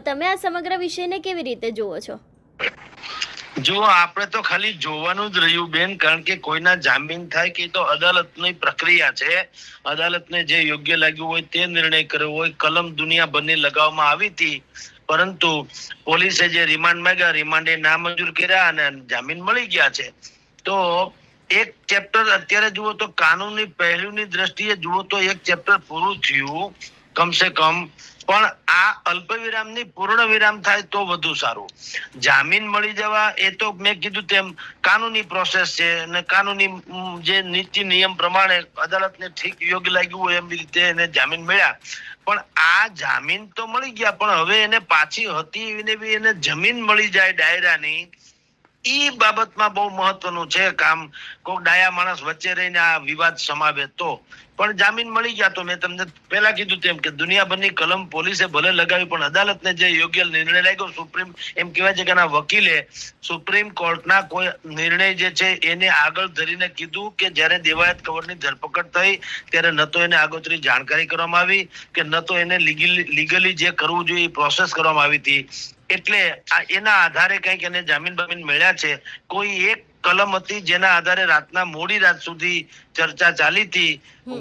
તમે આ સમગ્ર વિષયને કેવી રીતે જુઓ છો? જો આપણે તો ખાલી જોવાનું જ રહ્યું બેન, કારણ કે કોઈના જામીન થાય કે તો અદાલતની પ્રક્રિયા છે. અદાલતને જે યોગ્ય લાગ્યું હોય તે નિર્ણય કર્યો હોય. કલમ દુનિયાભરની લગાવવામાં આવી હતી, પરંતુ પોલીસે જે રિમાન્ડ માંગ્યા, રિમાન્ડ એ નામંજૂર કર્યા અને જામીન મળી ગયા છે. તો એક ચેપ્ટર અત્યારે જુઓ તો કાનૂની પહેલુની દ્રષ્ટિએ જુઓ તો એક ચેપ્ટર પૂરું થયું કમસે કમ, પણ આ અલ્પ વિરામની પૂર્ણ વિરામ થાય તો વધુ સારું. જામીન મળી જવા એ તો મેં કીધું તેમ કાનૂની પ્રોસેસ છે, અને કાનૂની જે નીતિ નિયમ પ્રમાણે અદાલતને ઠીક યોગ્ય લાગ્યું હોય એમ રીતે એને જામીન મળ્યા. પણ આ જામીન તો મળી ગયા, પણ હવે એને પાછી હતી એને જમીન મળી જાય ડાયરાની, ઈ બાબતમાં બહુ મહત્વનું છે કામ. કોઈ ડાયા માણસ વચ્ચે રહીને આ વિવાદ સમાવે તો. પણ જામીન મળી ગયા તો મેં તમને પહેલા કીધું તેમ કે દુનિયાભરની કલમ પોલીસે ભલે લગાવી, પણ અદાલતને જે યોગ્ય નિર્ણય લાગ્યો, સુપ્રીમ એમ કહેવાય છે કે એના વકીલે સુપ્રીમ કોર્ટના કોઈ નિર્ણય જે છે એને આગળ ધરીને કીધું કે જ્યારે દેવાયત કવરની ધરપકડ થઈ ત્યારે ન તો એને આગોતરી જાણકારી કરવામાં આવી કે ન તો એને લીગલી જે કરવું જોઈએ એ પ્રોસેસ કરવામાં આવી હતી. એટલે એના આધારે કંઈક એને જામીન બામીન મળ્યા છે. કોઈ એક કલમ હતી જેના આધારે રાતના મોડી રાત સુધી ચર્ચા ચાલી હતી.